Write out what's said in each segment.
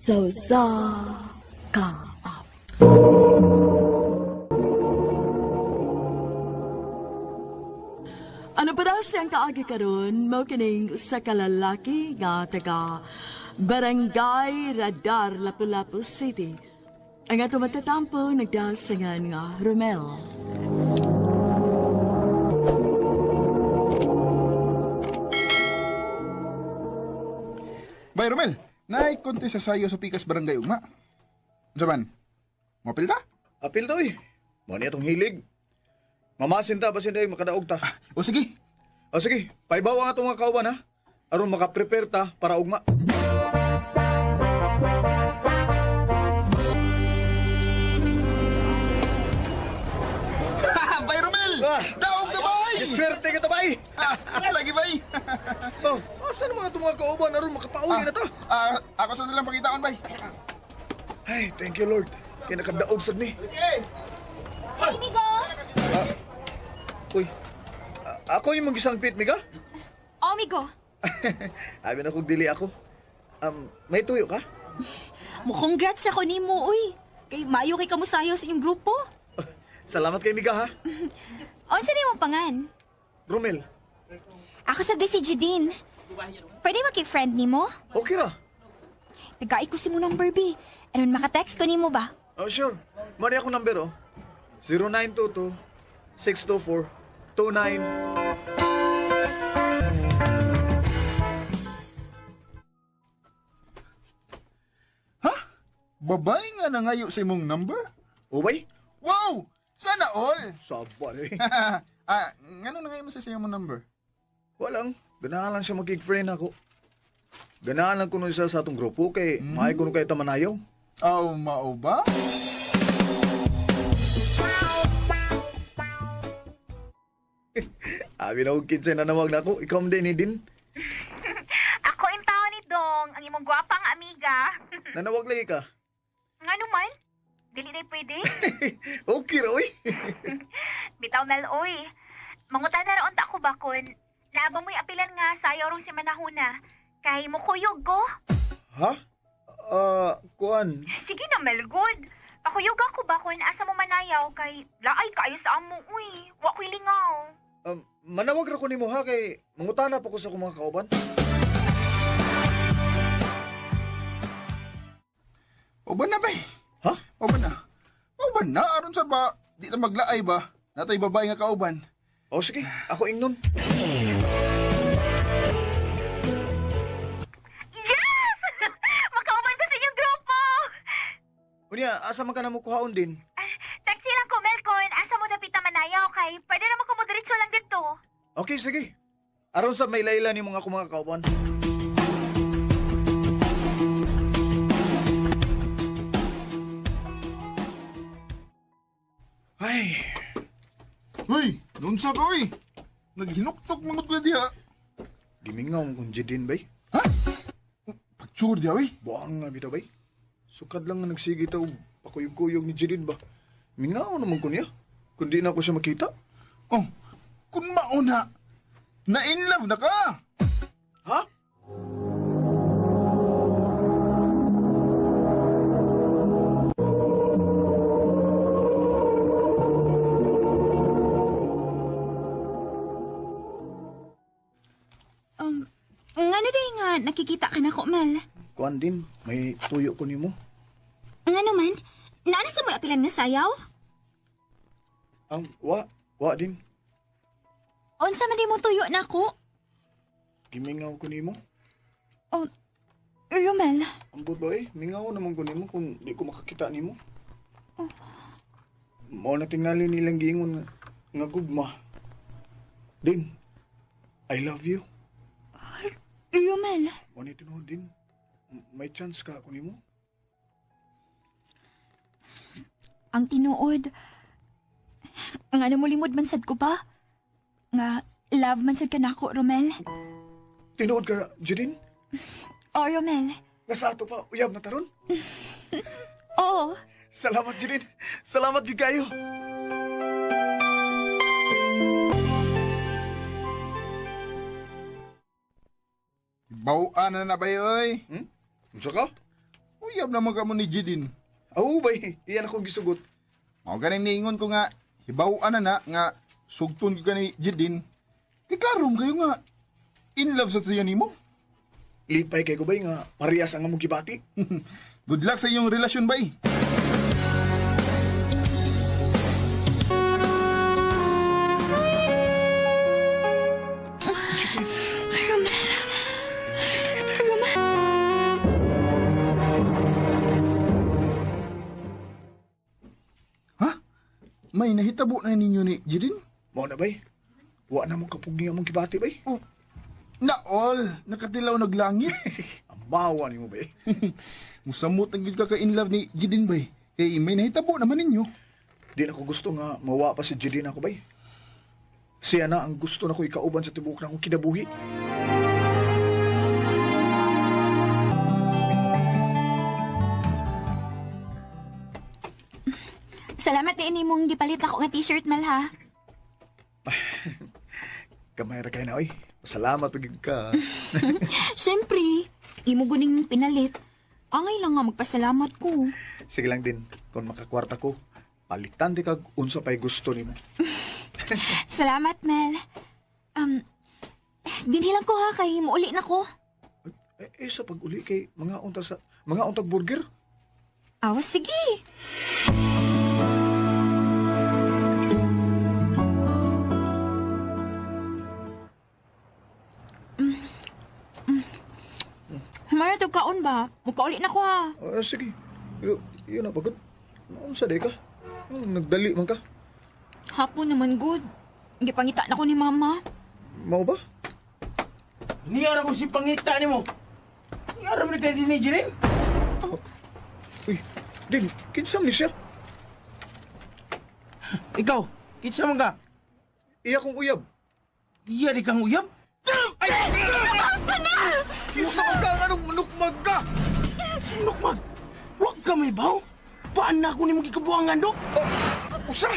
Sausa ka up. Ano pa daw siyang kaagi karon mo kining usa ka lalaki nga taga Barangay Radar, Lapu-Lapu City. Ang ato matatampo nagdasangan nga Romel. Bay, Romel, naay-konti sa sayo sa Pikas Barangay Ugma. Saban, mapil ta? Apil daw eh. Mo niya itong hilig. Mamasin ta, basin daw makadaog ta. O sige, O sige, paibawa nga itong mga kauban ha. Aron makaprepare ta para ugma. Bay, Romel! Ah! Daog ka, bay! Swerte ka ta ba eh? Lagi, bay! Oh, asan mga itong mga kauban aron makapauli na ta? Ako sa silang pakitaan, bay. Ay, thank you Lord. Kaya nakadaog sad ni. Hey, Migo! Uy, ako yung mag-isangpit, Miga? Oh, Migo. Abi na kong dili ako. May tuyo ka? Congrats ako ni mo, uy. Kay mayo kay kamusayo sa inyong grupo. Salamat kay Miga ha. Unsa ni mong pangan? Romel, Ako sa si Jidin. Pwede maki-friend ni mo? okay ra. Tagai ko si mo number B. Aron maka-text ko ni mo ba? Oh, sure. Mari ako number, oh. 0922-624-29... Ha? Babay nga nangayo sa imong number? Ubay? Wow! Sana all! Sabar eh. Ngano nangayo mo sa imong number? Walang. Ganahan lang siya magig-friend ako. Ganahan lang kuno siya sa atong grupo kay maay kuno kay tamanayaw. Oh, mao ba? Abi na og kinsa na nawag na ako. Ikaw din ni din. Ako in tao ni Dong, ang imong gwapang amiga. Nanawag lagi ka. Nga naman? Dili na pwede? Okay ra oy. Bitaw Mel, oy. Mangutan na raon ta ko ba kun naabang mo'y apilan nga sayo rong si Manahuna. Kay mo kuyog ko. Ha? Kuan. Sige na, Mel, good. Pakuyog ako ba kun asa mo manayaw kay laay kayo sa amo, uy. Wa ko'y lingaw. Manawag ra ko nimo ha kay mangutana pa ko sa akong mga kauban. O ba na, bay? Ha? O ba na? O ba na? Aron sa ba? Di na maglaay ba? Natay babae nga kauban. O sige, ako ingnon. Yes! Makauban ko sa inyong grupo! Unya, asa man ka na mo kuhaon din? Taxi lang ko, Melcon. Asa mo dapita manayaw kay pwede naman ko mo diretso lang dito. Okay, sige. Aron sa may layla ni mga mga kauban. Ay, Hoy! Nunsa ka, oy! Naghinuktok mangod ka diha. gimingaw mo kung Jidin bay. Ha? Pagtsur diha, oy! Buang nga bitaw bay. Sukad lang nga nagsigi tayo pakuyog-kuyog ni Jidin ba. Mingaw naman ko niya. Kundi na ako siya makita. Oh, kung mauna, na-in love na ka! Ha? Ngano day nga nakikita ka na ko, Mel? Kuan din, may tuyo ko nimo. Nga naman, naano sa mo apilan nga sayaw? Wa din. Unsa man di mo tuyo na ko? Gimingaw ko nimo. Oh, Romel. Ambot ba eh, mingaw naman ko nimo kung di ko makakita nimo. Mao na tingali nilang giingon nga gugma. Din, I love you. Romel. Mao ni tinuod din. May chance ka ako nimo. Ang tinuod. Ang ano mo limod man sad ko pa? Nga, love man sad ka na ako, Romel. Tinuod ka, Jidin? Oh, Romel. Nasa ato pa, uyab na taron. Oo. Salamat, Jidin. Salamat, gigayo. Bawaan na na ba, oy? Unsa ka? Uyab naman ka mo ni Jidin. Oo, bay. Iyan akong gisugot. Mao ganing niingon ko nga, hibaw-an na nga, sugton ko ka ni Jidin. Kikaroon kayo nga, in love sa siya nimo. Lipay kay ko, bay, nga parehas ang among gibati. Good luck sa inyong relasyon, bay. Ha? May nahitabo na ninyo ni Jidin? Mao na, bay. Wa na mong kapugi among gibati, bay. Oh, naol, nakatilaw naglangit. Ang mawa ni mo, bay. Musamot na gid ka ka-in love ni Jidin, bay. Eh, may nahitabo naman ninyo. Di na ko gusto nga mawa pa si Jidin ako, bay. Siya na ang gusto na ko ikauban sa tibok na akong kinabuhi. Salamat na ini mong gipalit ako nga t-shirt, Mel, ha? Kamay ra kay na, oy. Salamat pagig ka. Siyempre, imo guning pinalit. Angay lang nga magpasalamat ko. Sige lang din, kung makakwarta ko, palitan di kag unsa pay gusto nimo. Salamat, Mel. Dinhilang ko ha, kay muuli na ko. Sa pag-uli kay mga untag burger. Aw, sige. Mara to kaon ba? Mupauli na ko ha. Sige. Yun na pagod. Unsa day ka? Nagdali man ka. Hapon naman good. Gipangita na ko ni mama. Mao ba? Niyara ko si pangita ni mo. Niyara mo na kayo din ni Jirin. Uy, din, kinsam ni siya. Ikaw, kitsa man ka. Iya kong uyab. Iya di kang uyab. Ay! Sa ka, anong manukmag ka? Nukmag, huwag ka may baw. Baan na ako ni mong gikabuangan, Dok? Usa!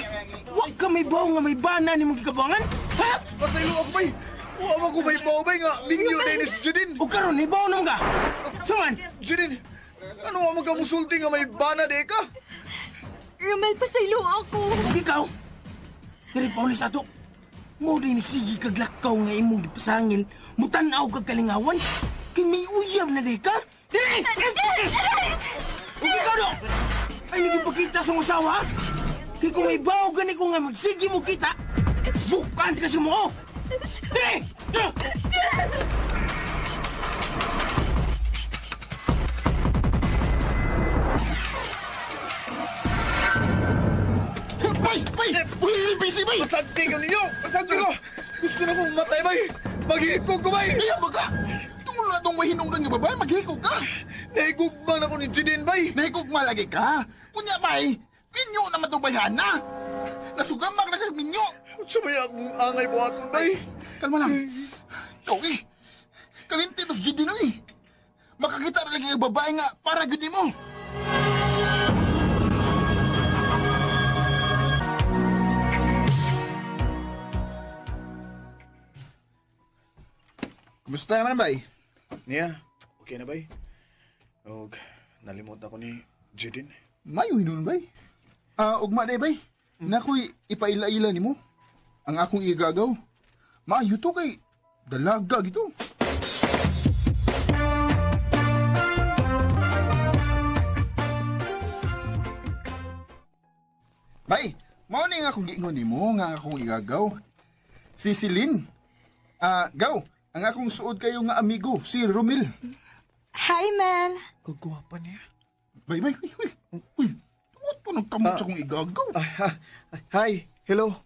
Huwag ka may baw nga may bana ni mong gikabuangan. Ha? Pasaylo ako bay. Huwag ako may baobay nga. Ninyo na inis Judin. O karon, may baw naman ka. Saman, Judin, ano ang magkamusulti nga may bana de ka? Romel, pasaylo ako. huwag ikaw. Diri Paulis ato. Mo din sige kag lakaw nga imong gipasangil. Mutanaw kag kalingawan. Kay may uyab na di ka. Diri! Huwag ikaw, Dok. Ay, nagipakita sa usawa. Kaya kung may baw gani ko nga magsigi mo kita, bukan ka sa mo. Diri! Bay! Bay! Uy, busy, bay! Masagti ka ninyo! Masagti ko! Gusto na kong matay bay! Maghihikog ko bay! Iya ba ka? Tungkol na itong mahinungdan nga babae, maghikog ka. Nahigugman ako ni Judin bay! Nahikugma lagi ka. Kunya, bay, minyo naman itong bayhana. Nasugamak na kang minyo. Sumaya akong angay po aton bay! Kalma lang. Ikaw eh. Kalinti ito sa GD na eh. Makakita na lagi ang babae nga para gudi mo. Kumusta naman, bay? Niya, okay na bay? Og, nalimot ako ni Judin. Mayo hinun, bay. Ugma na, bay. Nakoy ipaila-ila ni mo. Ang akong igagaw. Maayo to kay dalaga gito. Bay, mao ni nga akong giingon nimo nga akong igagaw. Si Celine. Gaw, ang akong suod kayo nga amigo, si Romil. Hi, Mel. Kagwapa niya. Bay, bay, bay, uy. Uy, tuwat po ng kamot sa akong igagaw. Hi, hello.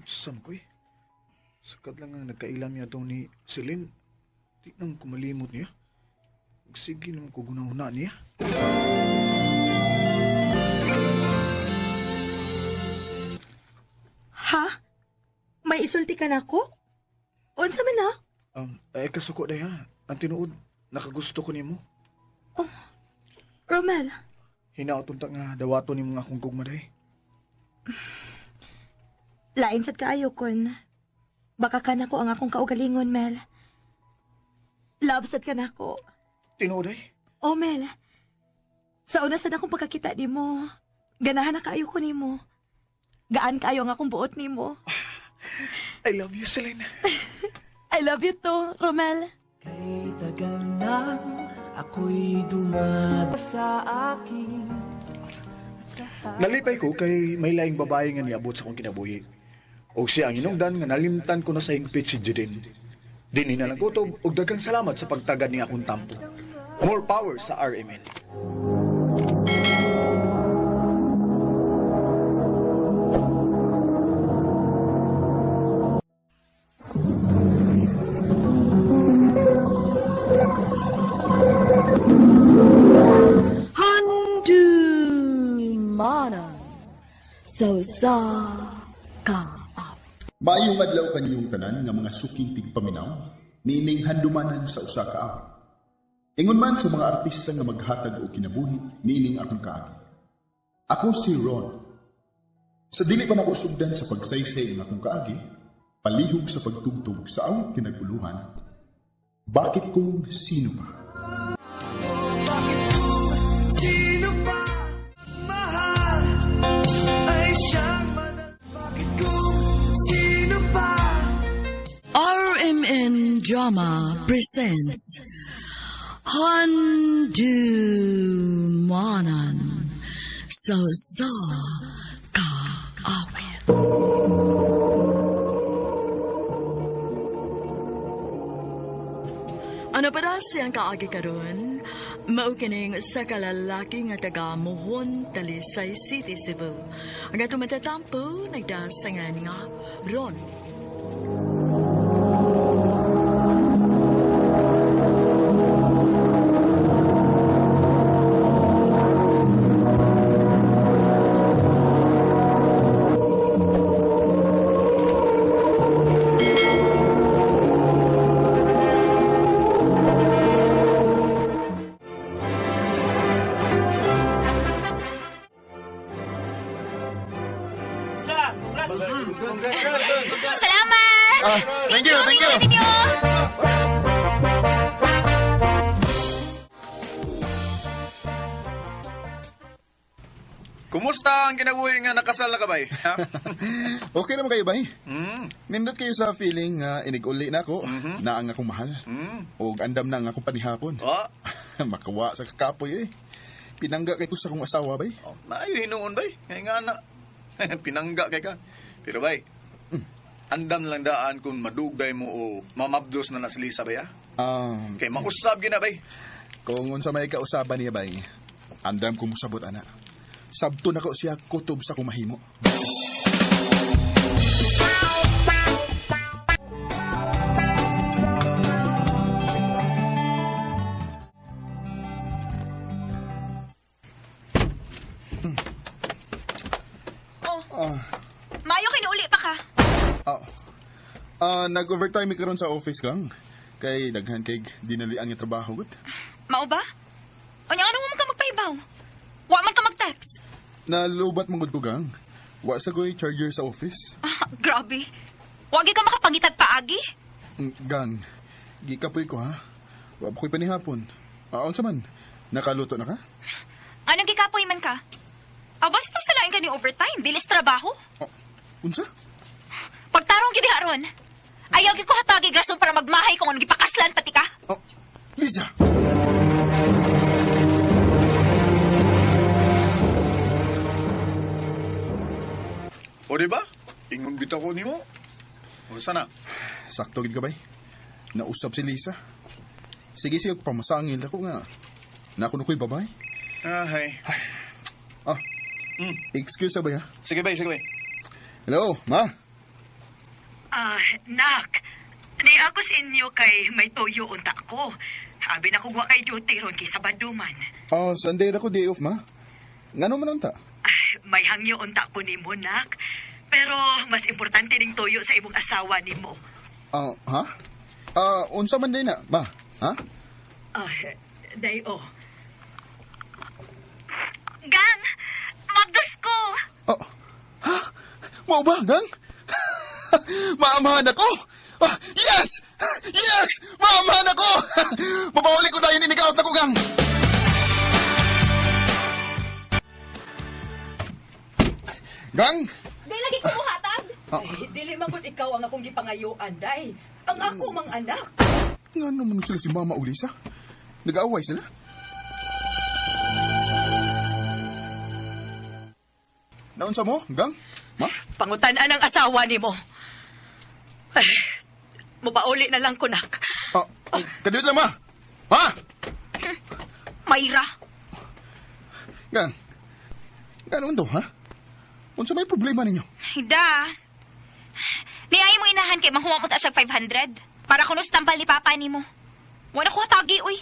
Sam ko'y. Sakat lang ang nagkailam niya itong ni Celine. Di nang kumalimot niya. Sige naman ko gunahuna niya. Ha? May isulti ka na ko? Unsa man na? Kasuko na ya. Ang tinuod, nakagusto ko nimo. Romel, Hinaoton ta nga dawato ni mga akong gugma day. lain sad kaayo kon Baka ka na ko ang akong kaugalingon, Mel. Love sad ka na ko. Tinuod ay. Oh, Mel. Sa una sad akong pagkakita ni mo, ganahan na kaayo ko ni mo. Gaan kaayo ang akong buot ni mo. I love you, Celine. I love you too, Romel. Kay tagal na ako'y dumada sa akin. Nalipay ko kay may laing babae nga niabot sa akong kinabuhi. O siya ang inungdan nga nalimtan ko na sa hingpit si Judin. Dini na lang kutob og daghang salamat sa pagtagad ni akong tampo. More power sa RMN. Handumanan. So sa kaawit. Maayong adlaw kaniyong tanan nga mga suking tigpaminaw, niining handumanan sa usa ka awit. Ingon man sa mga artista nga maghatag og kinabuhi, niining akong kaawit. Ako si Ron. Sa dili pa nako sugdan sa pagsaysay ng akong kaagi, palihog sa pagtugtog sa awit kinaguluhan, bakit kung sino pa? Sino pa mahal ay siyang manal. Bakit kung sino pa RMN Drama presents Handumanan sa kaawit. Ano para siyang kaagi karon? Maukining sa kalalaki nga taga Mohon, Talisay City, Cebu. Ang atong matatampo, nagdasangan nga Ron. Salamat! Thank you, thank you. Kumusta ang kinabuhi nga nakasal na ka bay? Ha? Okay naman kayo, bay? Mm. Nindot kayo sa feeling nga inig-uli na ako, na ang akong mahal. Mm. O andam na ang akong panihapon. Oh, Makawa sa kakapoy eh. Pinangga kay ko sa akong asawa, bay. oh maayo hinuon bay. Ngay nga na. Pinangga kay ka. Pero bay, andam lang daan kung madugay mo o mamabdos na naslisa bay ha? Kay mausab gina bay. Kung unsa may kausaban niya, bay, andam ko musabot, ana. Sabto na ko siya kutob sa kumahimo. Mayo kinuuli pa ka. Nag-overtime karon sa office gang. Kay daghan kay dinali ang trabaho gud. Mao ba? O nga ano mo ka magpaibaw? Wa man ka mag-text. Nalubat mangud ko gang. Wa sa goy charger sa office. Grabe. Wagi ka makapangitad paagi. Gang, gikapoy ko ha. Wa ba ko'y panihapon. Unsa man? Nakaluto na ka? Anong gikapoy man ka? Abas pa sa lain ka ni overtime, bilis trabaho. Unsa? Pagtarong gid haron. Ayaw gid ko hatagi rason para magmahay kung anong gipakaslan pati ka. Lisa! O diba? Ingon bitaw ko nimo. O sana? Sakto gid ka bay. Nausap si Lisa. Sige siya pamasangil ako nga. Nakuno ko'y babay. Ay. Excuse ba ya? Sige bay, sige bay. Hello, ma? Nak, ako sa inyo kay may toyo unta ko. Abi na kugwa kay duty ron kay Sabado man. Sunday ra ko day off, ma. Ngano man unta? May hangyo unta ko nimo, nak. Pero mas importante ning toyo sa imong asawa nimo. Ha? Unsa man day na, ma? Ha? Dayo. Gang! Magdos ko! Ha? Mao ba, gang? Maamahan ako! Yes! Yes! Maamahan ako! Mapahuli ko tayo ninikaot na ko, gang! Gang! Di lagi ko buhatag. Dili man gud ikaw ang akong gipangayuan, day. Ang ako mang anak. Nga naman sila si Mama o Lisa? Nag-aaway sila? Naunsa mo, gang? Ma? Pangutan-an ang asawa nimo. Ay, mupauli na lang kunak. Kadiyot lang, Ma! Ma! Mayra, Gang, ganoon to, ha? Unsa may problema ninyo? hida. Niay mo inahan kay mahuwa mo ta siya 500 para kunos tampal ni papa nimo. Wala ko tagi, uy.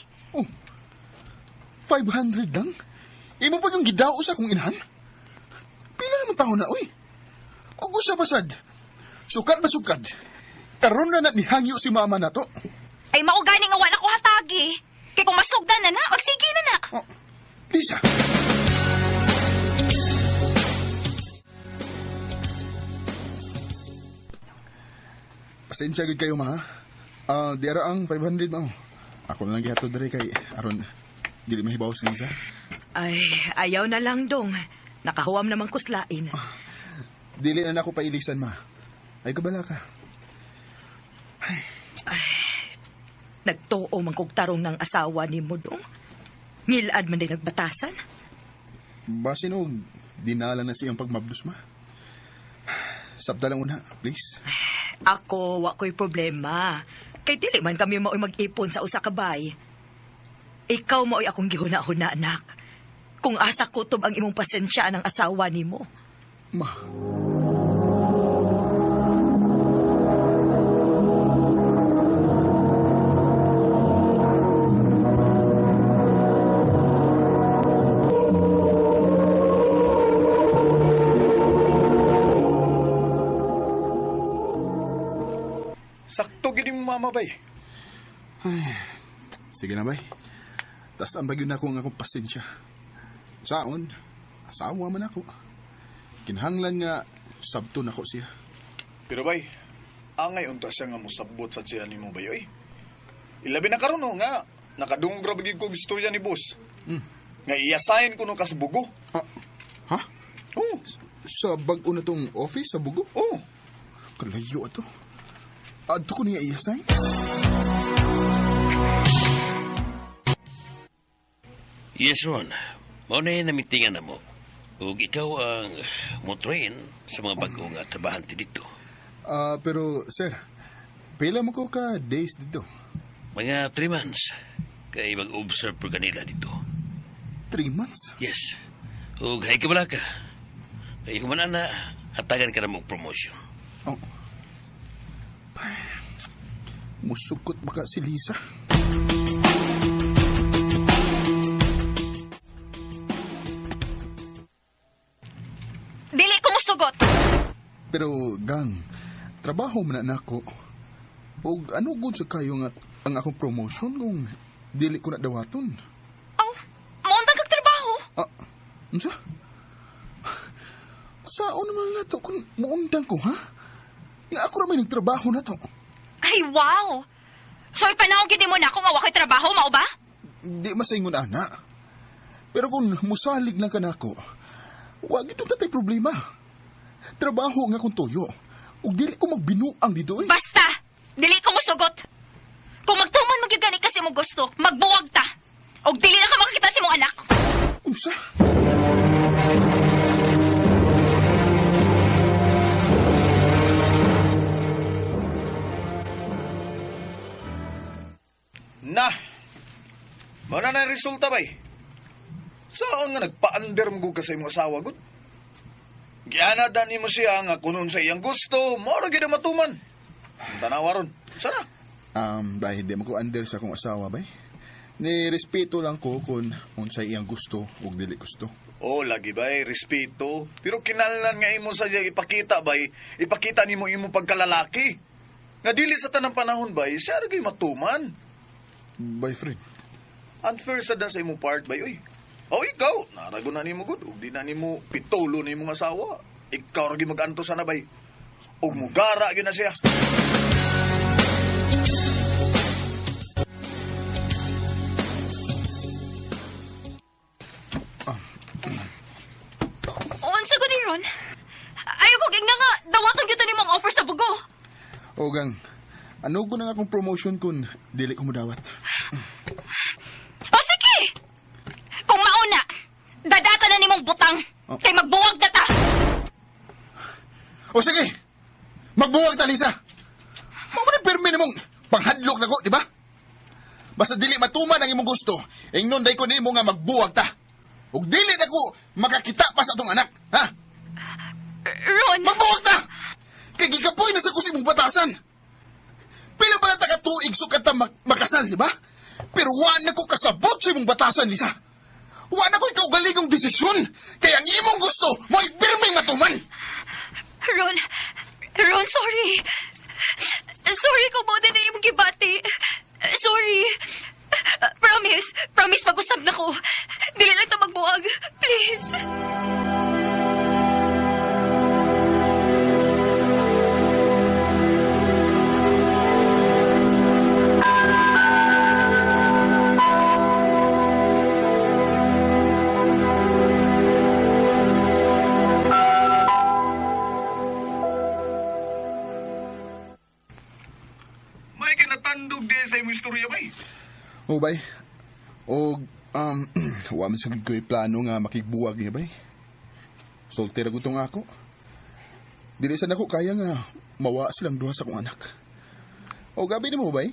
500 lang? Imo pa yung gidao sa kong inahan? Pila naman taon na, uy. O gusto basad. Sukat ba sukad? Karon na nihangyo si Mama na to. Ay maugani nga wala ko hatagi. Kay kung masugdan na magsige na. Lisa! Pasensya gud kayo, Ma. Diara ang 500 mo. Ako na lang gihatod diri kay aron dili mahibaw si Lisa. Ay, ayaw na lang dong. Nakahuwam naman kuslain. Dili na ako pailisan, Ma. Ay kabala ka. Nagtuo man kog tarong ng asawa ni mo dong. Ngilad man din nagbatasan. Basin og dinala na siyang pagmabdos, Ma. Sabta lang una, please. Ako, wa ko'y problema. Kay dili man kami mao'y mag-ipon sa usa ka bay. Ikaw mao'y akong gihuna-huna, anak. Kung asa kutob ang imong pasensya ng asawa nimo. Ma. Sakto gini mo, Mama, bay. Sige na, bay. Tas ang bagyo na ako ng akong pasensya. Saon, asawa man ako. Kinahanglan nga, sabto na ko siya. Pero bay, angay unta siya nga musabot sa siya ni mo, bay, oy. Ilabi na karon no, nga, nakadungra bagig ko istorya ni boss. Nga i-assign ko no kasbugo. Ha? Oo. Sa bag-o na tong office sa Bugo? Oo. Kalayo ato. Adto ko niya i-assign? Yes, Ron. Mao na namitingan na mo. Ug ikaw ang mo-train sa mga bagong trabahante dito. Pero, sir, pila mo ko ka days dito? Mga 3 months. Kay mag-observe po kanila dito. 3 months? Yes. Ug hay kabala ka. Kay humanan na, hatagan ka na mong promotion. Musukot baka si Lisa? Dili ko musugot. Pero, gang, trabaho man na ako. O ano gud sa kayo nga ang akong promotion kung dili ko na dawaton? Maunta kag trabaho. Unsa? Saan naman na to kung muundang ko, ha? Nga ako ramay nagtrabaho na to. Ay, wow. So, ipanahon gidi mo na kung nga wakay trabaho, mao ba? Di masaingon, ana. Pero kung musalig lang ka na ako, wag ito tatay problema. Trabaho nga kung tuyo. O dili ko magbinuang dito, eh. Basta! Dili ko musugot. Kung magtuman magyugani kasi mo gusto, magbuwag ta. O dili na ka makakita si mong anak. Unsa? Na! Mana na resulta, bay? Saan nga nagpa-under mo ka sa imong asawa, gud? Gianadan mo siya nga kunon sa iyang gusto, mora gid matuman. Tanawa ron. Sana? Dahil di mo ko under sa akong asawa, bay. Ni respeto lang ko kung unsay iyang gusto o dili gusto. Oh, lagi bay, respeto. Pero kinahanglan nga imo sa ipakita, bay. Ipakita nimo imo pagkalalaki. Nga dili sa tanang panahon, bay, siya ra gyud matuman. Bay, friend. Unfair sa sa imong part, bay, oy. Oh, ikaw, narago na nimo gud. Ug di na nimo pitolo na imong asawa. Ikaw ra gyud mag-anto sana, bay. Ug mugara gyud na siya. Ron, ayaw ko ging na nga, dawaton kita ni mong offer sa bugo. Ogang, ano ko na nga akong promotion kun dili ko mo dawat. O sige! Kung mauna, dadata na ni mong butang, kay magbuwag na ta. O sige, magbuwag ta, Lisa. Mamunin permi na mong panghadlok na ko, di ba? Basta dili matuman ang imong gusto, ingnon day ko nimo nga magbuwag ta. Ug dili na ko makakita pa sa atong anak, ha? Ron! Magbuwag ta! Kay gikapoy na sa kusi mong batasan. Pila pala ta ka tuig sukat ta makasal, di ba? Pero wa na ko kasabot sa imong batasan, Lisa. Wa na ko ikaw galigong desisyon. Kaya ang imong gusto, mo ipirming matuman. Ron, sorry. Sorry kung mo din na imong gibati. Sorry. Promise mag-usap na ko. Dili lang ta magbuwag. Please. May kinatandog din sa imong istorya bay. O bay, o wa man sagid ko plano nga makigbuwag niya bay. Soltera ko tong ako. Dili sa nako kaya nga mawa silang duha sa kong anak. O gabi ni mo bay,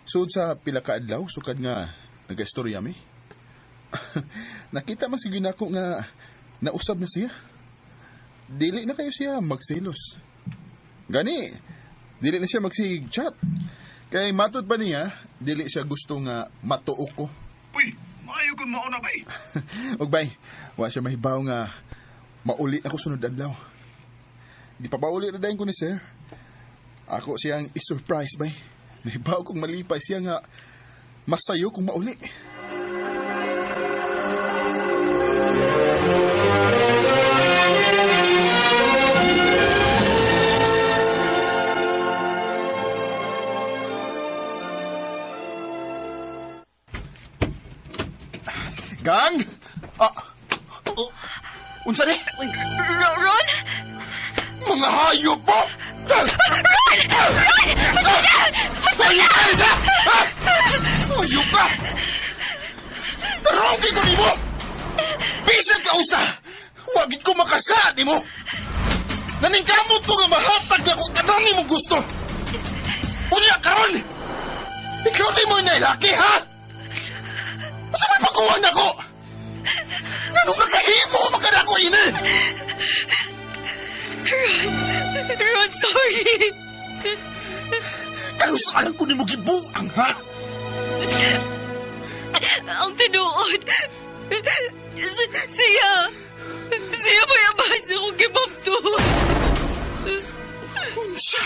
sud sa pila ka adlaw sukad nga nagastorya mi. Nakita man sigid nako nga nausab na siya. Dili na kayo siya magselos. Gani, dili na siya magsig-chat. Kay matod pa niya, dili siya gusto nga matuok ko. Uy, maayo kung mauna bay. Og bay, wa siya mahibaw nga mauli ako sunod adlaw. Di pa pauli na dayon ko ni sir. Ako siyang i-surprise bay. Nahibaw kong malipay siya nga masayo kung mauli. Gang! Unsa ni? Ron? Mga hayop po! Hayop ka, Lisa! Hayop ka! Tarogi ko ni mo! Bisag ka usa! Wagit ko makasa ni mo! Naningkamot ko nga mahatag na kung tanan ni mo gusto! Unya karon! Ikaw di mo inailaki, ha? Basta may pagkuhan ako! Ganun nakahimo magkadako ini! Ron, sorry. Kalusalan ko ni mo gibuang, ha? Ang tinuod. Siya mo yung basa kong gibabto. Unsa?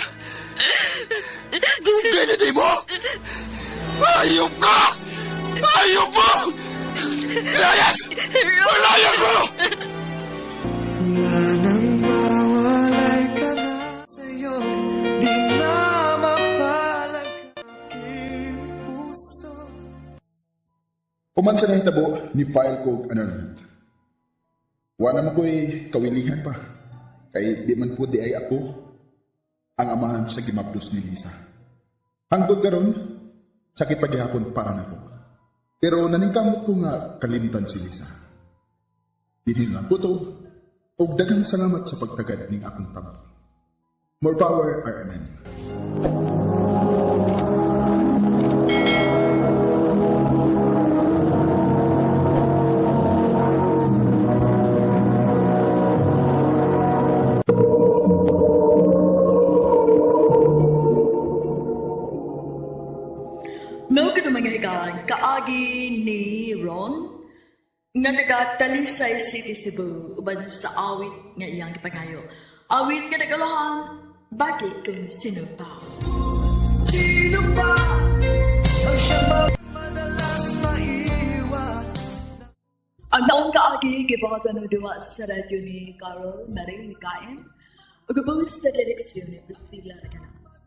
Dugay na di mo! Ayok ka! Ayok mo! Layas! Layas mo! Wala nang mawalay ka na sa'yo, di na mapalag aking puso. Uman sa nahitabo, ni file ko annulment. Wa naman ko'y kawilihan pa. Kay di man po di ay ako ang amahan sa gimapdos ni Lisa. Hangtod karon, sakit paghihapon para nako. Pero naningkamot ko nga kalimtan si Lisa. Dinhilan ko to, og daghang salamat sa pagtagad ning akong tampo. More power, RMN. No ka mga ikan, kaagi ni Ron, nga taga Talisay City, Cebu, uban sa awit nga iyang ipangayo. Awit nga nagalahan, bakit kung sino pa? Sino ba ang siyang madalas maiwan? Ang taong kaagi, gibakatan ng diwa sa radyo ni Carol Maring Mikain, ugabos sa direksyon ni Priscilla Raganas.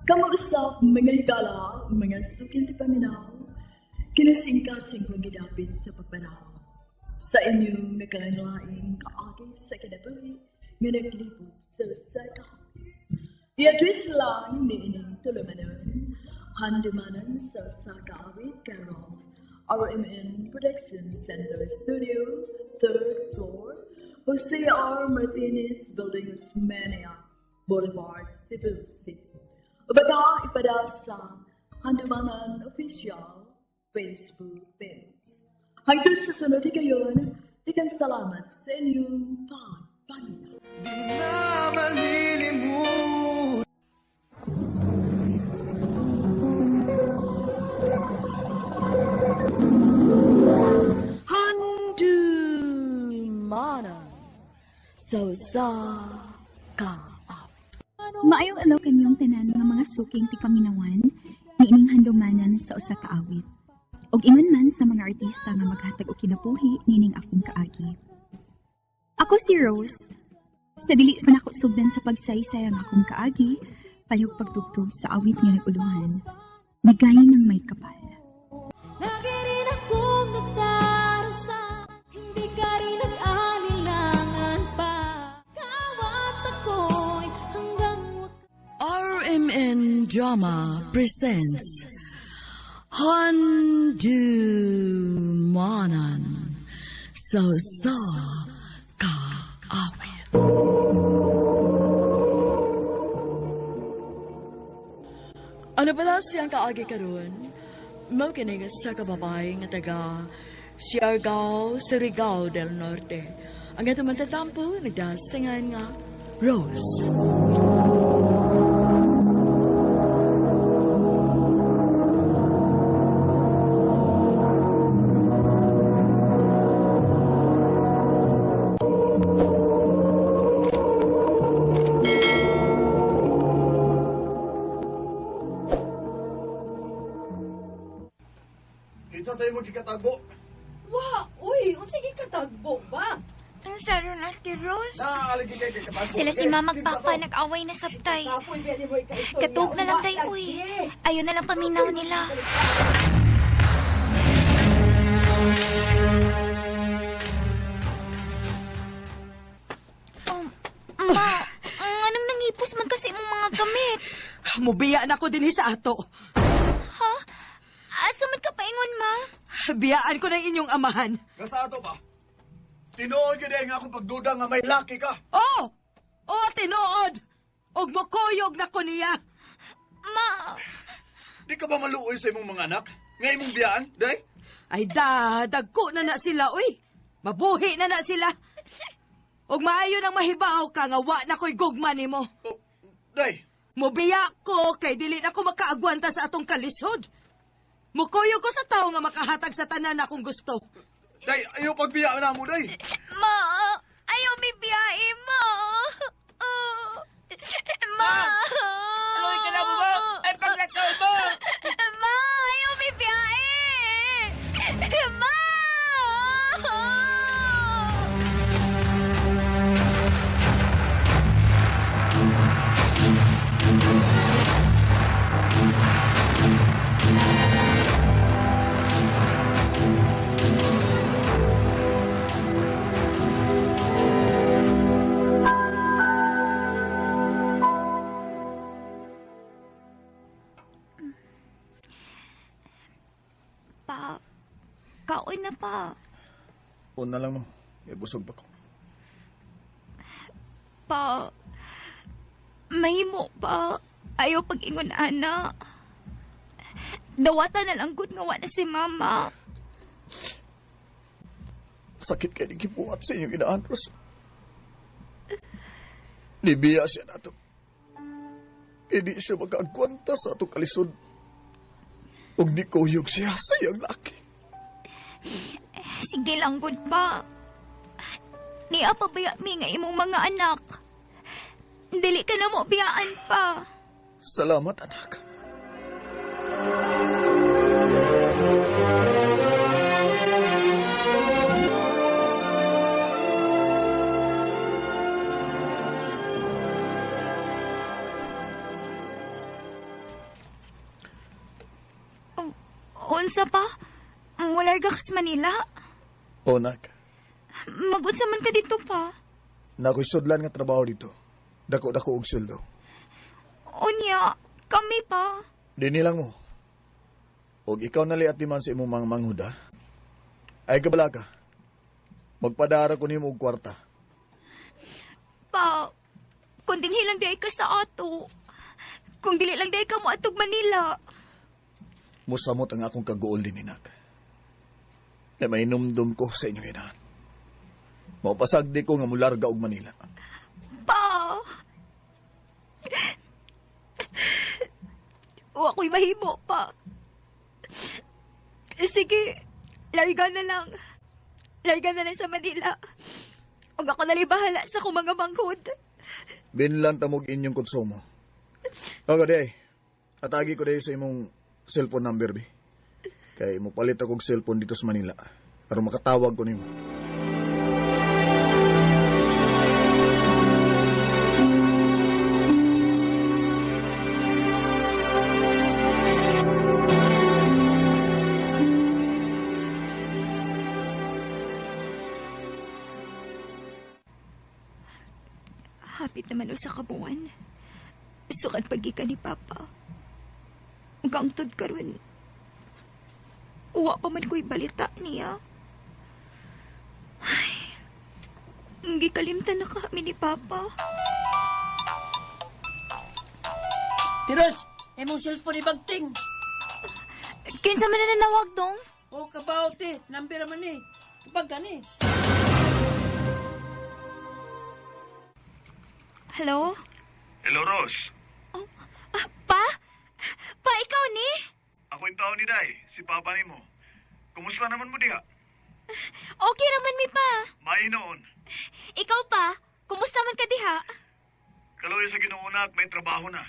Kamuusap, mga higala, mga sukin ti paminaw, kinasingkasing kong gidapit sa pagpanaw. sa inyong nagkalain kaagi sa kinabuhi nga naglibot sa kahapon. Iadres lang ni ining tulumanon, handumanan sa kaawit karong RMN Production Center Studio, 3rd floor, Jose R. Martinez Building, Osmeña Boulevard, Cebu City. Baka ipada sa Handumanan Official Facebook page. Hanggang sa sunod ngayon, ikan salamat sa inyong pagpangita. Di na malilimut. Handumanan sa kaawit. Maayong alaw kanyong tanan nga mga suking tigpaminawan ni ining handumanan sa usa ka awit. Og ingon man sa mga artista nga maghatag og kinabuhi nining akong kaagi. Ako si Rose. Sa dili pa nako sugdan sa pagsaysay ang akong kaagi, payog pagtugtog sa awit nga naguluhan. Nagay ng may kapal. Lagi rin akong nagdarasal, hindi ka rin nag-alilangan pa. Kawat ako'y hanggang RMN Drama presents Handumanan sa kaawit. Ano pala siyang kaagi karon? Mao kini sa kababay nga taga Siargao, Surigao del Norte. Ang ato man tatampo nagdasingan nga Rose. Kinsa tayo magkikatagbo? Wa, uy, unsa katagbo ba? Ang saro na, Ate Rose. Naalagi kayo katagbo. Sila si Mamag Papa nag-away na sabtay. Katug na lang tayo, uy. Ayun na lang paminaw nila. Ma, anong nangipos man kasi mong mga gamit? Mubiya na ko din sa ato. Ha? Asa man ka paingon, ma? Biyaan ko ng inyong amahan. Kasado ba? Tinuod ka nga akong pagduda nga may laki ka. Oh! Oh, tinuod! Og mokuyog na ko niya. Ma! Di ka ba maluoy sa imong mga anak? Nga imong biyaan, day? Ay dagko na sila, uy. Mabuhi na sila. Og maayo nang mahibaw ka nga wa na ko'y gugma nimo. Oh, day? Mubiya ko kay dili na ko makaagwanta sa atong kalisod. Mukuyo ko sa tao nga makahatag sa tanan akong gusto. Day, ayaw pagbiya na mo, day. Ma! Ayaw bibiyae, ma! Ma! Aloy ka na mo ba? Ay, paglakaw mo! Ma! Ayaw bibiyae! Ma! Pa, kaon na pa. Una lang no, may busog pa ko. Pa, mahimo pa. Ayaw pag-ingon, ana. Dawata na lang good nga wa na si mama. Sakit kayo ni gibuhat sa inyong inaan, Ros. Nibiya siya na to. Hindi siya magkaagwanta sa atong kalisod. Og ni kuyog siya sa iyang laki. Sige lang, good pa. Niya pa baya mi nga imong mga anak. Dili ka na mo biyaan pa. Salamat, anak. Unsa pa? Wala ka kas Manila? O, anak. Mag-unsa man ka dito pa. Nako'y sudlan nga trabaho dito. Dako-dako og sweldo. Unya, kami pa. Dini lang mo. Og ikaw naliat di man sa imong mga manghuda. Ay kabala ka. Magpadara ko nimo og kwarta. Pa, kung dinhi lang di ka sa ato. Kung dili lang di ka mo atog Manila. Musamot ang akong kagool din inak. Na mainumdum ko sa inyong inahan. Maupasagdi ko nga mularga og Manila. Pa! O ako'y mahimo pa. Sige, larga na lang. Larga na lang sa Manila. Huwag ako nalay bahala sa akong mga manghod. Binlan tamog inyong konsumo. Ako day, atagi ko day sa imong cellphone number, bi. Kay mo palit akong cellphone dito sa Manila. Para makatawag ko nimo. Hapit naman o sa kabuan. Sukan pagika ni Papa. Hanggang tod karon. Uwa pa man ko'y balita niya. Ay, hindi kalimtan na kami ni Papa. Tiros, imong cellphone ibagting. Kinsa man na nanawag dong? O kabaw ti, number man ni. Ibag ka ni. Hello? Hello, Ros. Pa? Pa, ikaw ni? Ako yung tao ni Day, si Papa ni mo. Kumusta naman mo diha? Okay naman mi pa. May noon. Ikaw pa? Kumusta man ka diha? Kaloy sa ginuunak, may trabaho na.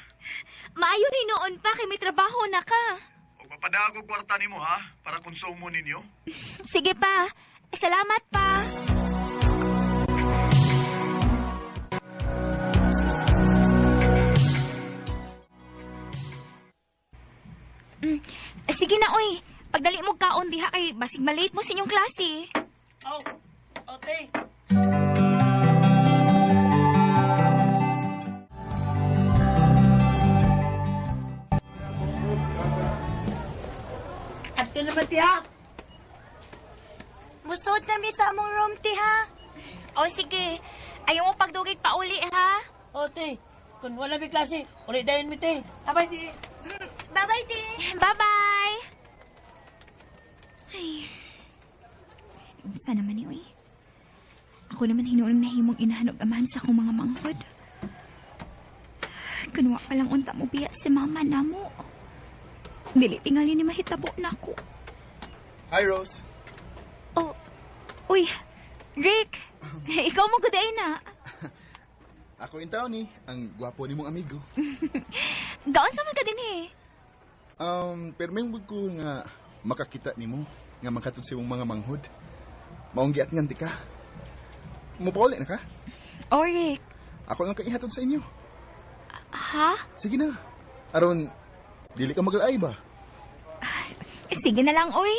Maayo rin noon pa kay may trabaho na ka. O papadako kwarta ni mo ha, para konsumo ninyo. Sige pa. Salamat pa. Sige na, oy. Pagdali mo kaon diha kay basig malate mo sa inyong klase. Oh, okay. At ka naman, tiha. Musod na mi sa among room, ti, ha? O, sige. Ayaw mo pagdugig pa uli, ha? O, ti. Kung wala may klase, ulit dayon mi, ti. Abay, ti. Bye-bye, ti. Bye-bye. Ay. Isa naman ni, oy. Ako naman hinuong nahimong inahanog amahan sa akong mga manghod. Kunuwa pa lang unta mo biya si mama na mo. Dili tingali ni mahitabo na ako. Hi, Rose. Oh, uy, Rick. Ikaw mo guday na. Ako yung tao ni, ang gwapo ni mong amigo. Gaon sa man ka din eh. Pero may ko nga makakita ni mo, nga makatod sa mong mga manghod. Maunggiat nga di ka. Mupaulit na ka? Oh, Rick. Ako lang kaihatod sa inyo. Ha? Sige na. Aron, dili ka magalay ba? Sige na lang, oy.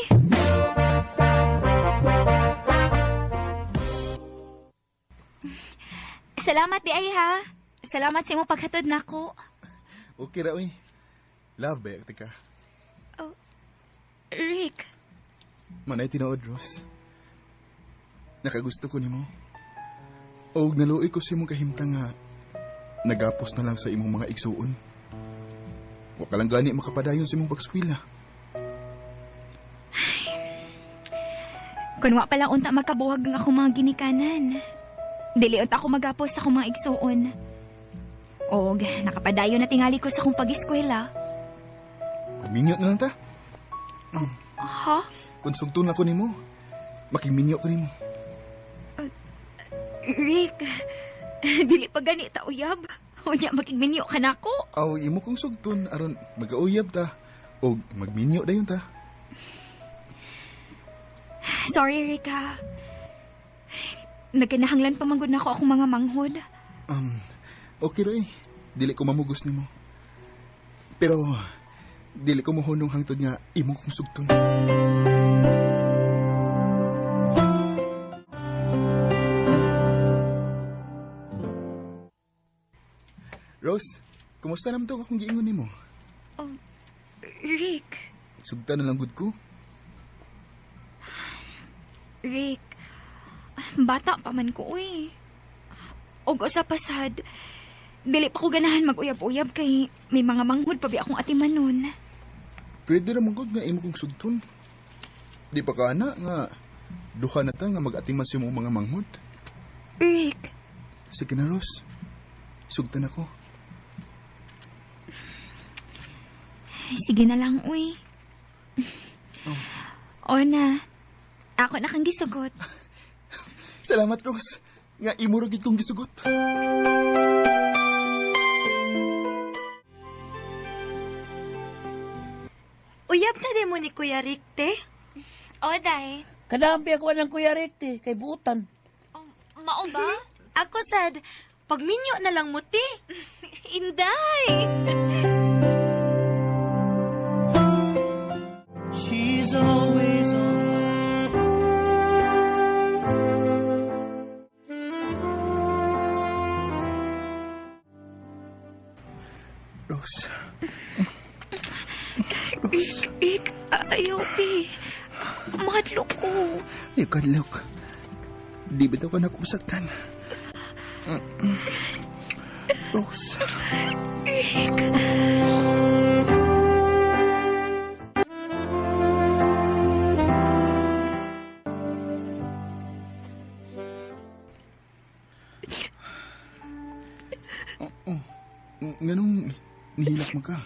Salamat di ay ha. Salamat sa imong paghatod nako. Okay ra, uy. Love ba, tika? Oh, Rick. Manay tinood, Rose. Nakagusto ko ni mo. O naluoy ko sa imong kahimtang nga nagapos na lang sa imong mga igsuon. Wa ka lang gani makapadayon sa imong pagskwila. Kung wa pala unta makabuhag ng ako mga ginikanan. Dili unta ako magapos sa akong mga igsuon. Og nakapadayon na tingali ko sa akong pag-eskwela. Magminyo na lang ta. Ha? Kung sugtun ako nimo, makiminyo ko nimo. Rick, dili pa gani ta uyab. Unya makigminyo ka nako. Aw, imo kong sugtun aron magauyab ta o magminyo dayon ta. Sorry, Rick ha. Nagkinahanglan pa manggod na ako akong mga manghod. Okay ro eh. Dili ko mamugos nimo. Pero dili ko mohunong hangtod nga imo kong sugtun. Rose, kumusta naman to akong giingon nimo? Oh, Rick. Sugta na lang gud ko. Rick, bata pa man ko, uy. Og sa pasad, dili pa ko ganahan mag-uyab-uyab kay may mga manghud pa bi akong atiman nun. Pwede ra mong nga imo kong sugton. Di pa ka na nga duha na ta nga mag-atiman sa imong mga manghod. Rick. Sige na, Rose. Sugtan ako. Sige na lang, uy. O na, ako na kang gisugot. Salamat, Rose. Nga imo ra gid kong gisugot. Uyab na din mo ni Kuya Rick, te? O, day. Kadampi ako ng Kuya Rekti, kay butan. Mao ba? Ako sad, pagminyo na lang mo, te. Inday! She's always on. Rose. Rick, ayaw, eh. Mahadlok ko. Ikadlok. Di ba daw ka nakusaktan? Rose. Rick. Nganong nihilak mo ka?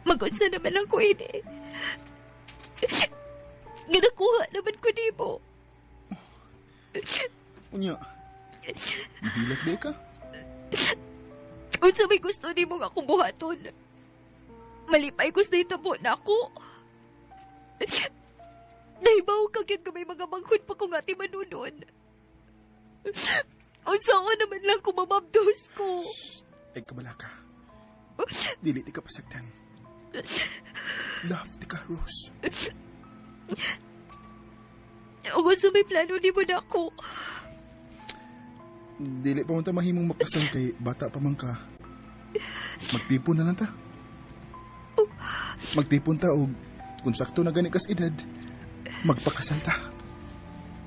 Magunsa naman ako, ini. Ginakuha naman ko di mo. Unya, nihilak di ka? Kung sa may gusto di mo nga akong buhaton, malipay gusto itabo na ako. Nahibaw ka yun ka may mga manghud pa kong ati manunon. Kung saan naman lang kumamabdos ko. Ay, kabala ka. Dili di ka pasagdan. Love di ka, Rose. O sa may plano di mo na ako. Dili pa man ta mahimong makasal kay bata pa man ka. Magtipon na lang ta. Magtipon ta og kung sakto na gani kas edad, magpakasal ta.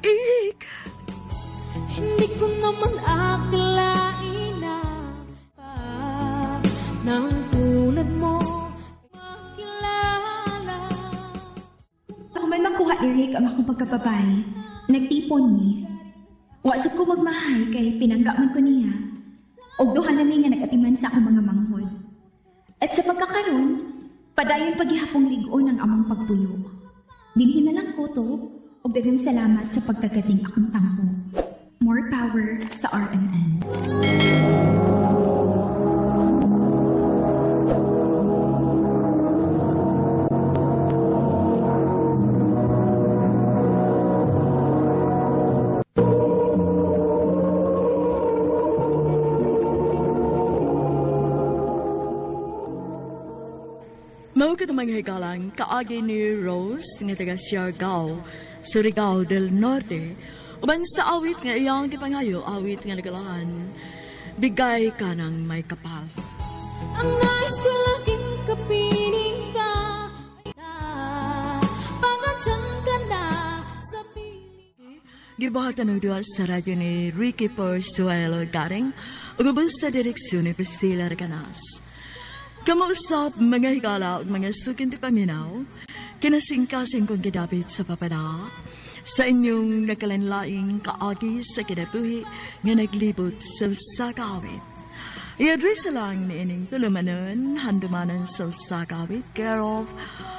Eric! Hindi ko naman akalain na pa ng tulad mo makilala. Ako man makuha ni Rick ang akong pagkababay, nagtipon ni. Wasap ko magmahay kay pinanggaman ko niya. Og duha na nga nagatiman sa akong mga manghod. At sa pagkakaroon, padayon paghihapong ligon ang among pagpuyo. Dinhin na lang ko to, og daghang salamat sa pagtagating akong tampo. More power sa RMN. Mao ka mga higalang kaagi ni Rose nga taga Siargao, Surigao del Norte. Uban sa awit nga iyang gipangayo, awit nga nagalaan, bigay ka ng may kapal. Ang nais ko laging kapiling ka, pagandyan ka na sa piling. Gibahatan ng duwa sa radyo ni Ricky Porzuelo Garing, ugubos sa direksyon ni Priscilla Reganas. Kamuusap mga higala at mga sukin di paminaw, kinasingkasing kong gidapit sa papada, sa inyong nakalanlaing kaagi sa kinabuhi nga naglibot sa sakawit. I-address lang ni ining tulumanon, handumanan sa sakawit, care of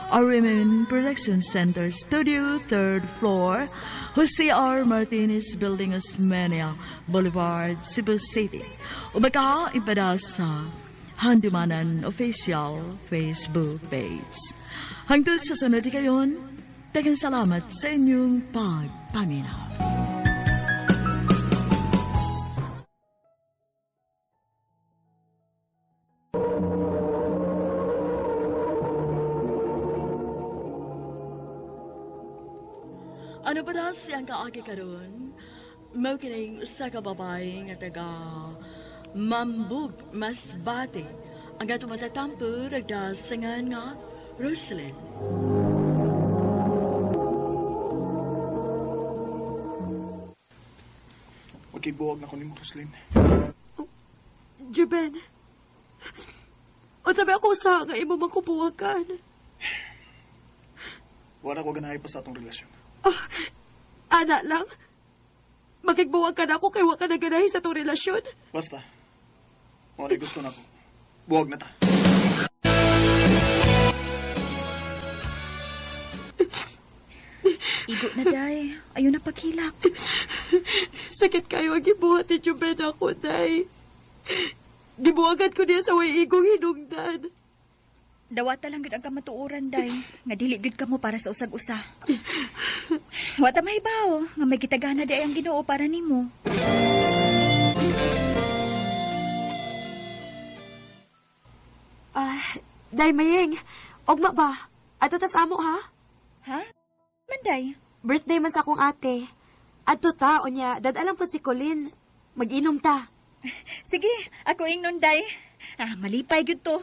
our Women Production Center Studio, 3rd floor, Jose R. Martinez Building, Osmeña Boulevard, Cebu City. Ubaka ipada sa Handumanan Official Facebook page. Hangtod sa sunod kayon, daghang salamat sa inyong pagpaminaw. Ano ba daw siyang kaagi karon? mao kining usa ka babae nga taga Mambug Masbate. Ang ato matatampo nagdasangan nga Rosalyn. Magkibuwag na ko ni mo, Roslyn. Juben, unsa ba ako sa nga imo magkubuwagan? Wala ko ganahay pa sa atong relasyon. Ana lang? Magigbuwag ka na ako kay wa ka na ganahi sa itong relasyon? Basta. Wala gusto na ko. Buwag na ta. Igo na, day. Ayaw na paghilak. Sakit kayo ang gibuhat ni Juben ako, day. Gibuwagan ko niya sa way igong hinungdan. Dawata lang gud ang kamatuoran, day. Nga dili gud kamo para sa usag-usa. Wata mahibaw nga may kitagana di ang Ginoo para nimo. Day Mayeng, ogma ba? Ato tas amo ha? Ha? Manday? Birthday man sa akong ate. Ato ta, o niya, dadalang po si Colin. Mag-inom ta. Sige, ako ingnon, day. Malipay gud to.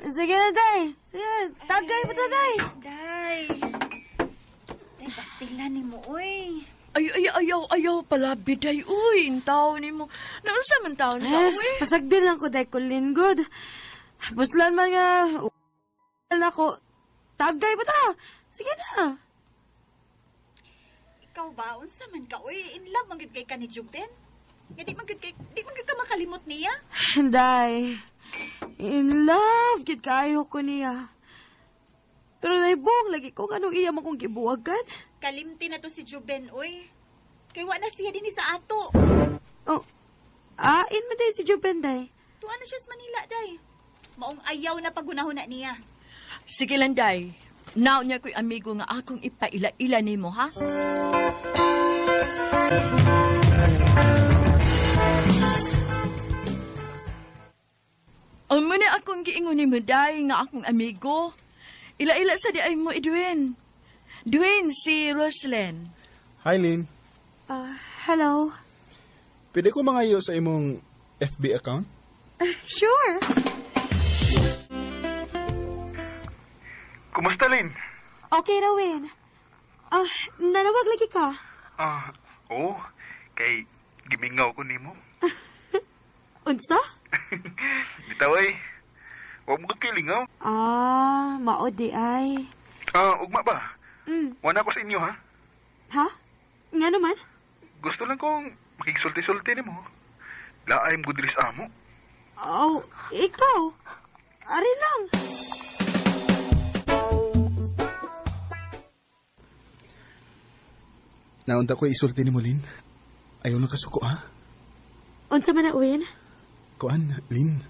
Sige na, day. Sige, tagay mo ta, day. Day. Day, pastilan ni mo, oy. Ayaw pala, biday. Uy, ang tao ni mo. Naunsa man tao ni mo, uy? Pasagdin lang ko, day, Colin. Good. Buslan man nga. Ako. Tagay mo ta. Sige na. Ikaw ba? Unsa man ka, oy? In love man gud kay ka ni Jugden? Nga di man gud ka makalimot niya? Day. In love, gid kayo ko niya. Pero naibong lagi ko anong iya mo kong gibuwagan. Kalimti na to si Jugden, oy. Kay wa na siya din sa ato. In mo day si Juben, day. Tuwa na siya sa Manila, day. Maong ayaw na pagunahon na niya. Sige lang, day. Now niya ko'y amigo nga akong ipaila-ila ni mo, ha? Ang muna akong giingon ni mo, day, nga akong amigo. Ila-ila sa di ay mo, Edwin. Dwayne, si Roslyn. Hi, Lynn. Hello. Pwede ko mangayo sa imong FB account? Sure. Kumusta, Lynn? Okay, Rawin. Nanawag lagi ka? Oo. Kay gimingaw ko nimo. Unsa? Bitaw ay. Huwag mo kakilingaw. Mao di ay. Ugma ba? Wala ko sa inyo, ha? Ha? Nga naman? Gusto lang kong makigsulti-sulti nimo. Laay mo gudris amo. Ikaw? Ari lang. Naunta ko isulti ni mo, Lynn. Ayaw lang kasuko, ha? Unsa man na, Uwin? Kuan, Lynn.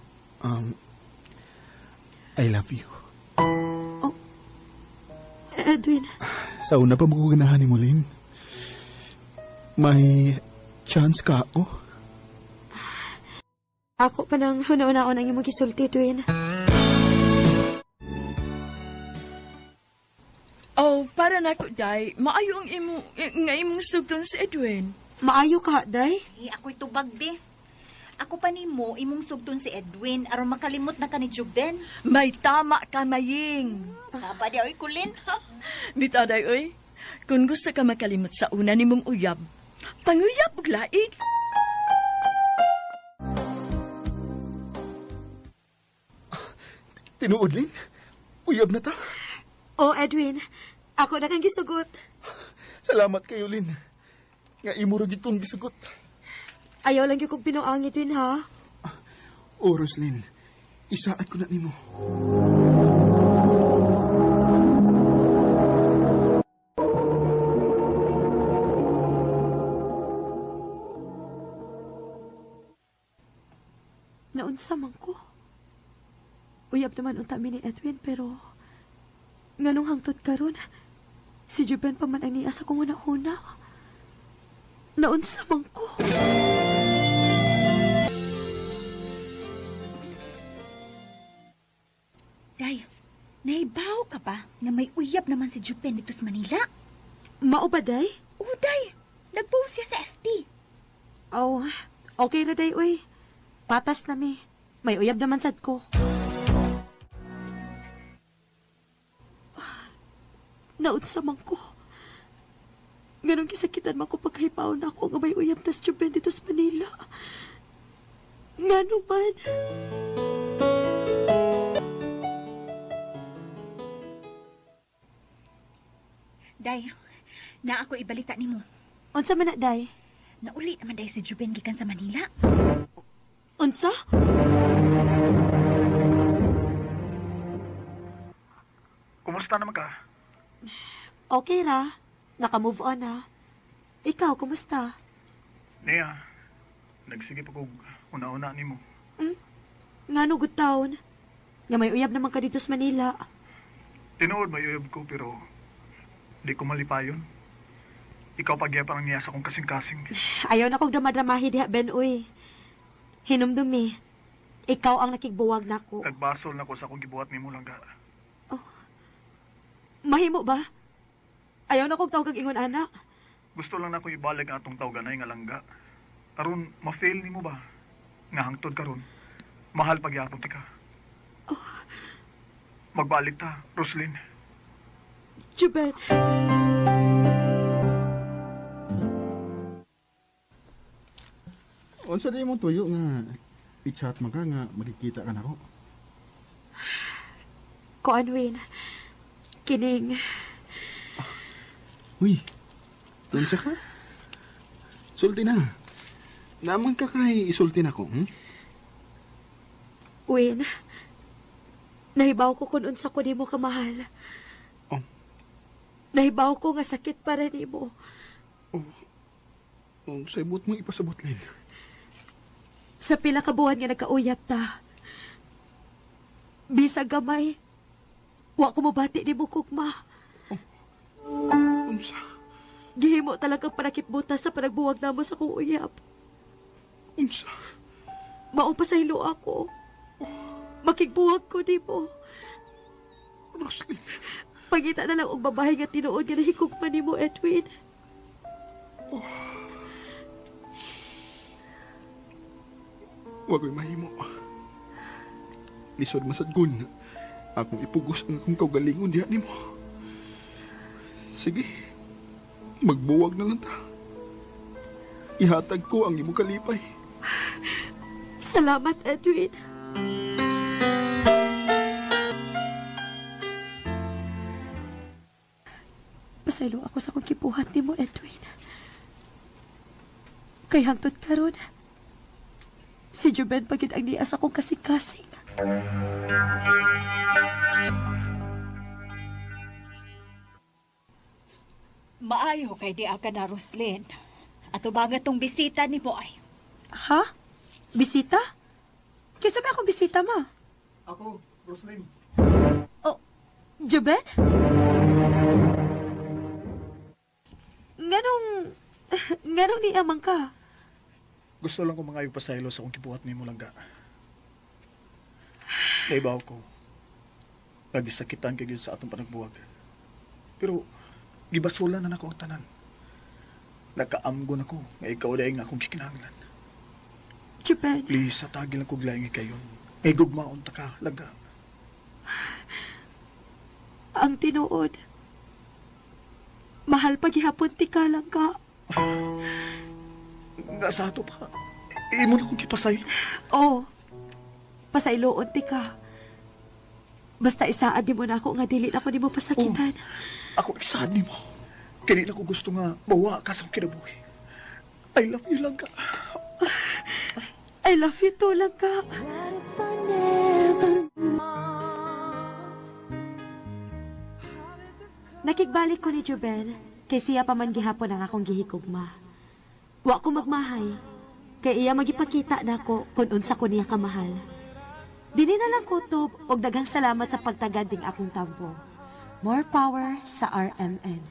I love you. Edwin. Sa una pa maguganahan ni mo, Lynn. May chance ka ako. Ako pa nang huna-unaon ang imong gisulti, Edwin. Para na ko, day. Maayo ang imong sugton si Edwin. Maayo ka, day? Ako'y tubag, di. Ako pa nimo imong sugton si Edwin aron makalimot na ka ni Jugden. May tama ka, Maying. Saba di, oy, Kulin. Bitaw, day, oy. Kung gusto ka makalimot sa una nimong uyab, panguyab og laig. Tinuod, Lynn? Uyab na ta? Edwin. Ako na kang gisugot. Salamat kayo, Lynn. Nga imo ra gid kong gisugot. Ayaw lang yung kong pinuang, Edwin, ha? Roslyn, isaat ko na nimo. Naunsa man ko. Uyab naman unta mi ni Edwin, pero nganong hangtod karon si Juben pa man ang niya sa kong una-una. Naunsa man ko. Day, naibaw ka pa na may uyab naman si Juben dito sa Manila? Mao ba, day? Day. Nag-post siya sa FB. Oh, okay ra, day, uy. Patas na mi. May uyab naman sad ko. Naunsa man ko. Ganong kisakitan man ko paghipaw na ako nga may uyab na stupid dito sa Manila. Ngano man. Day, na ako ibalita nimo. Unsa man na, day? Nauli naman day si Juben gikan sa Manila. Unsa? Kumusta naman ka? Okay ra. Naka-move on na. Ikaw, kumusta? Nia, nagsige pa kog una-una ni mo. Ngano good taon? Nga may uyab naman ka dito sa Manila. Tinuod may uyab ko pero di ko malipayon. Ikaw pagyapang niya sa kong kasing-kasing. Ayaw na kong drama-dramahi diha, Ben, uy. Hinumdumi. Ikaw ang nakigbuwag na ko. Nagbasol na ko sa akong gibuhat ni mo lang ga. Mahimo ba? Ayaw na kong tawag kag ingon, anak. Gusto lang na ko ibalik ang atong tawganay nga langga. Aron, ma-fail ni mo ba? Nga hangtod karon. Mahal pagyapon ti ka. Magbalik ta, Roslyn. Juben. Unsa di mo tuyo nga i-chat man ka nga magkikita ka na ko? Kuan, Win. Kining. Uy, unsa ka? Sulti na. Naman ka kay isulti na ko, Win. Nahibaw ko kung unsa ko di mo kamahal. Oh. Nahibaw ko nga sakit para ni mo. Sa ibot mo ipasabot, Lin. Sa pila ka buwan nga nagkauyap ta. Bisag gamay. Wa ko mabati ni mo kugma. Unsa? Gihimo talaga panakip butas sa panagbuwag namo sa kong uyap. Unsa? Maupasaylo ako. Makigbuwag ko di mo. Roslyn. Pangita na lang og babae nga tinuod nga nahikugma ni mo, Edwin. Huwag ko'y mahimo. Lisod masadgun. Akong ipugos ang akong kaugalingon diha ni mo. Sige. Magbuwag na lang ta. Ihatag ko ang imong kalipay. Salamat, Edwin. Pasaylo ako sa kong kipuhat ni mo, Edwin. Kay hangtod karon. Si Juben pagid ang niya sa kong kasing-kasing. Maayo kay di ka na, Roslyn. Ato ba nga tong bisita ni mo ay? Ha? Bisita? Kisa ba akong bisita, ma? Ako, Roslyn. Oh, Juben? Nganong ni amang ka? Gusto lang ko mga pasaylo sa akong kibuhat ni mo lang ga. Naibaw ko. Nagisakitan kayo sa atong panagbuwag. Pero, gibasulan na ako ang tanan. Nakaamgon ako nga ikaw daing akong kikinahanglan. Juben. Please, satagil lang kong laing ikayon. Ngay gugmaon ta ka, laga. Ang tinuod. Mahal paghihapon ti ka lang ka. Nga sa ato pa. Imo na kong kipasaylo. Oo. Pasayloon ti ka. Basta isaad di mo na ako nga dili na ako di mo pasakitan. Ako isaad ni mo. Kini na ko gusto nga bawa ka sa kinabuhi. I love you lang ka. I love you too lang ka. Nakigbalik ko ni Juben, kay siya pa man gihapon ang akong gihikugma. Wa ko magmahay, kay iya magipakita na ko kung unsa ko niya kamahal. Dini na lang kutob og daghang salamat sa pagtagad ding akong tampo. More power sa RMN.